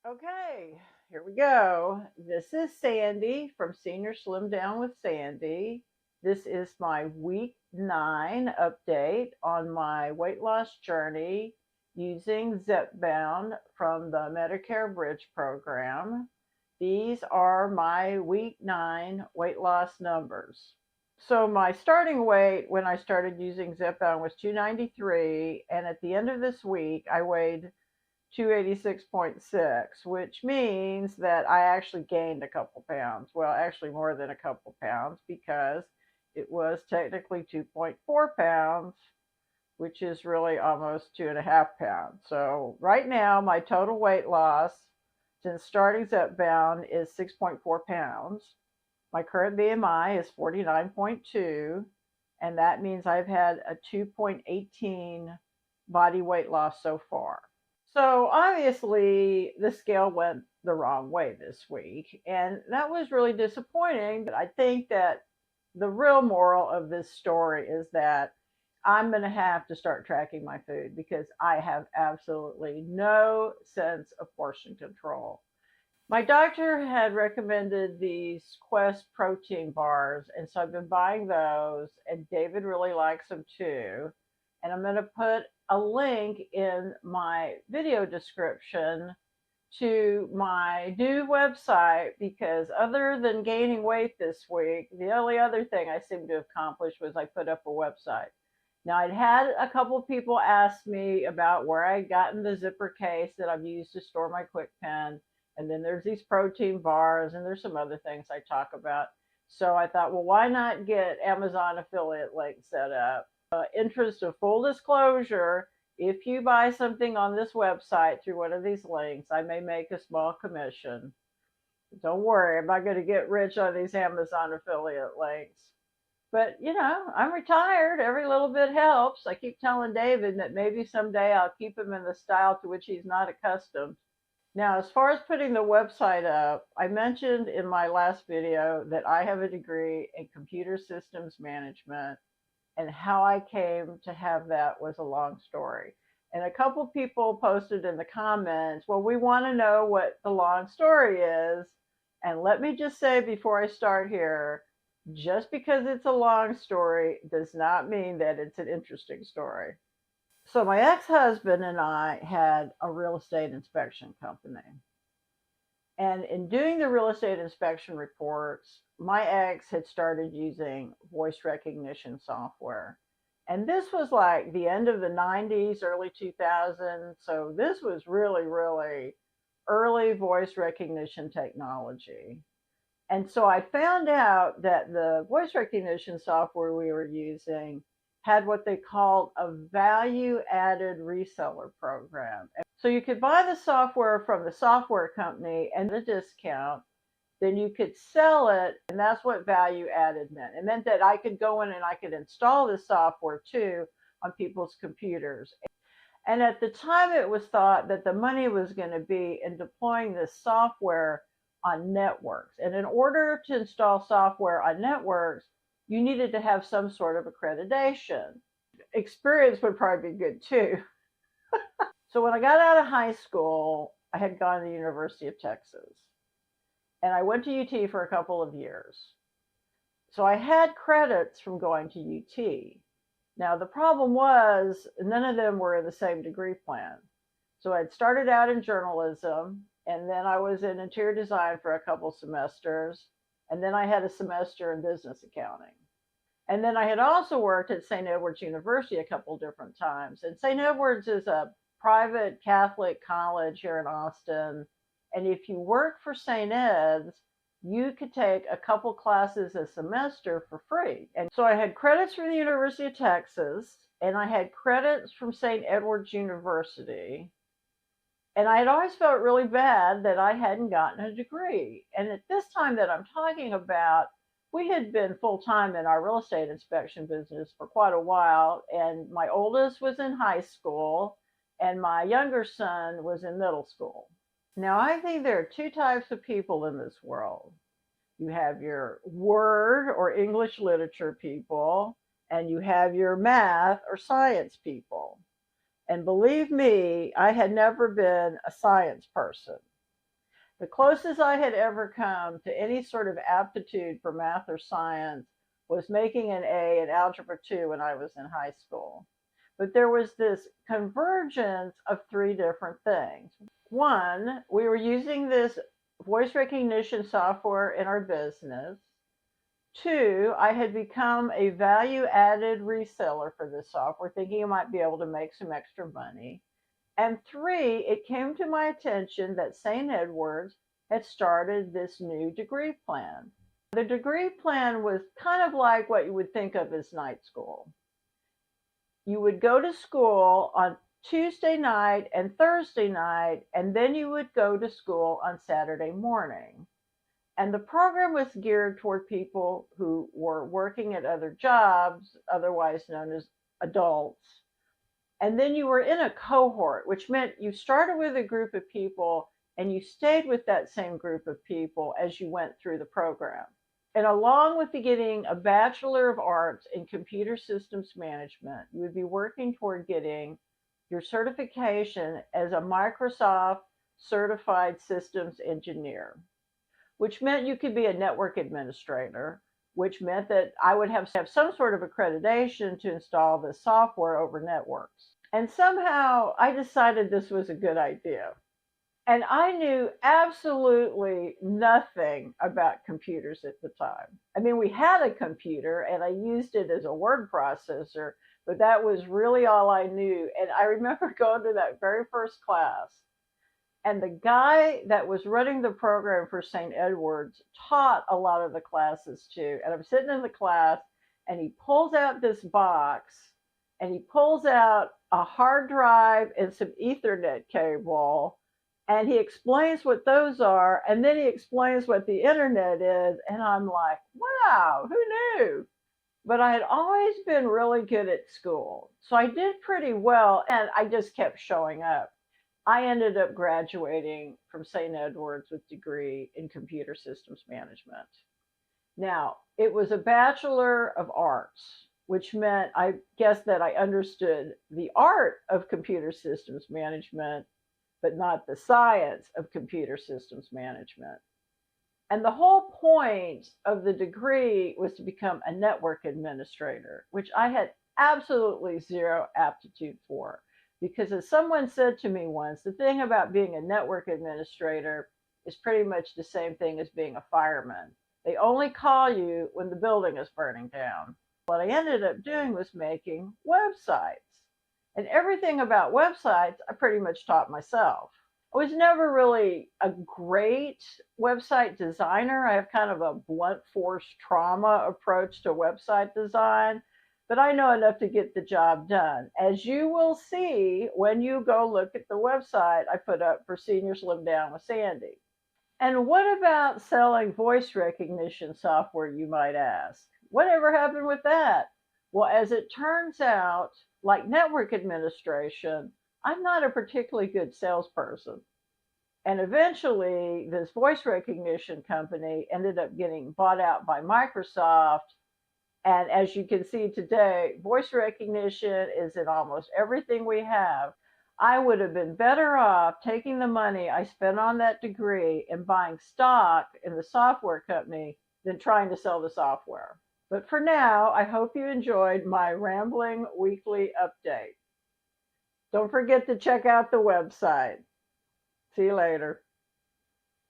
Okay, here we go. This is Sandy from Senior Slim Down with Sandy. This is my week 9 update on my weight loss journey using Zepbound from the Medicare Bridge Program. These are my week 9 weight loss numbers. So my starting weight when I started using Zepbound was 293, and at the end of this week I weighed 286.6, which means that I actually gained a couple pounds. Well, actually more than a couple pounds because it was technically 2.4 pounds, which is really almost 2.5 pounds. So right now, my total weight loss since starting Zepbound is 6.4 pounds. My current BMI is 49.2, and that means I've had a 2.18 body weight loss so far. So obviously the scale went the wrong way this week, and that was really disappointing. But I think that the real moral of this story is that I'm going to have to start tracking my food because I have absolutely no sense of portion control. My doctor had recommended these Quest protein bars, and so I've been buying those, and David really likes them too. And I'm going to put a link in my video description to my new website because other than gaining weight this week, the only other thing I seem to have accomplished was I put up a website. Now, I'd had a couple of people ask me about where I'd gotten the zipper case that I've used to store my QuickPen. And then there's these protein bars, and there's some other things I talk about. So I thought, well, why not get Amazon affiliate links set up? Interest of full disclosure, if you buy something on this website through one of these links, I may make a small commission. Don't worry, I'm not going to get rich on these Amazon affiliate links. But, I'm retired. Every little bit helps. I keep telling David that maybe someday I'll keep him in the style to which he's not accustomed. Now, as far as putting the website up, I mentioned in my last video that I have a degree in computer systems management, and how I came to have that was a long story. And a couple people posted in the comments, well, we want to know what the long story is. And let me just say before I start here, just because it's a long story does not mean that it's an interesting story. So my ex-husband and I had a real estate inspection company. And in doing the real estate inspection reports, my ex had started using voice recognition software. And this was like the end of the 90s, early 2000s. So this was really, really early voice recognition technology. And so I found out that the voice recognition software we were using had what they called a value added reseller program. So you could buy the software from the software company and a discount, then you could sell it, and that's what value added meant. It meant that I could go in and I could install the software too on people's computers. And at the time, it was thought that the money was going to be in deploying this software on networks. And in order to install software on networks, you needed to have some sort of accreditation. Experience would probably be good too. So when I got out of high school, I had gone to the University of Texas. And I went to UT for a couple of years. So I had credits from going to UT. Now the problem was none of them were in the same degree plan. So I'd started out in journalism, and then I was in interior design for a couple semesters, and then I had a semester in business accounting. And then I had also worked at St. Edward's University a couple different times. And St. Edward's is a private Catholic college here in Austin. And if you work for St. Ed's, you could take a couple classes a semester for free. And so I had credits from the University of Texas, and I had credits from St. Edward's University. And I had always felt really bad that I hadn't gotten a degree. And at this time that I'm talking about, we had been full-time in our real estate inspection business for quite a while. And my oldest was in high school, and my younger son was in middle school. Now, I think there are two types of people in this world. You have your word or English literature people, and you have your math or science people. And believe me, I had never been a science person. The closest I had ever come to any sort of aptitude for math or science was making an A in Algebra 2 when I was in high school. But there was this convergence of three different things. One, we were using this voice recognition software in our business. Two, I had become a value-added reseller for this software, thinking I might be able to make some extra money. And three, it came to my attention that St. Edward's had started this new degree plan. The degree plan was kind of like what you would think of as night school. You would go to school on Tuesday night and Thursday night, and then you would go to school on Saturday morning. And the program was geared toward people who were working at other jobs, otherwise known as adults. And then you were in a cohort, which meant you started with a group of people and you stayed with that same group of people as you went through the program. And along with getting a Bachelor of Arts in Computer Systems Management, you would be working toward getting your certification as a Microsoft Certified Systems Engineer, which meant you could be a network administrator, which meant that I would have some sort of accreditation to install the software over networks. And somehow I decided this was a good idea. And I knew absolutely nothing about computers at the time. I mean, we had a computer and I used it as a word processor, but that was really all I knew. And I remember going to that very first class, and the guy that was running the program for St. Edward's taught a lot of the classes too. And I'm sitting in the class and he pulls out this box and he pulls out a hard drive and some Ethernet cable. And he explains what those are. And then he explains what the internet is. And I'm like, wow, who knew? But I had always been really good at school. So I did pretty well. And I just kept showing up. I ended up graduating from St. Edward's with a degree in computer systems management. Now, it was a Bachelor of Arts, which meant I guess that I understood the art of computer systems management, but not the science of computer systems management. And the whole point of the degree was to become a network administrator, which I had absolutely zero aptitude for. Because as someone said to me once, the thing about being a network administrator is pretty much the same thing as being a fireman. They only call you when the building is burning down. What I ended up doing was making websites. And everything about websites, I pretty much taught myself. I was never really a great website designer. I have kind of a blunt force trauma approach to website design. But I know enough to get the job done. As you will see when you go look at the website I put up for Seniors Live Down with Sandy. And what about selling voice recognition software, you might ask? Whatever happened with that? Well, as it turns out, like network administration, I'm not a particularly good salesperson. And eventually, this voice recognition company ended up getting bought out by Microsoft. And as you can see today, voice recognition is in almost everything we have. I would have been better off taking the money I spent on that degree and buying stock in the software company than trying to sell the software. But for now, I hope you enjoyed my rambling weekly update. Don't forget to check out the website. See you later.